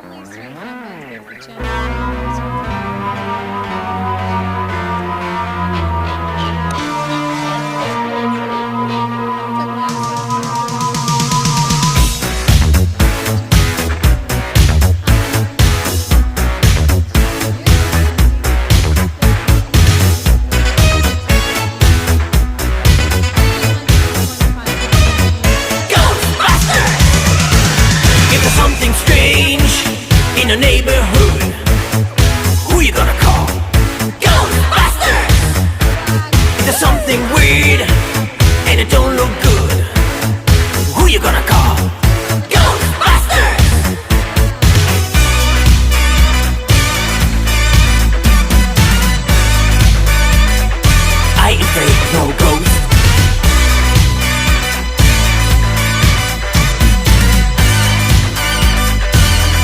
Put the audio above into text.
only street campaigns get the chance. If there's something strange in a neighborhood,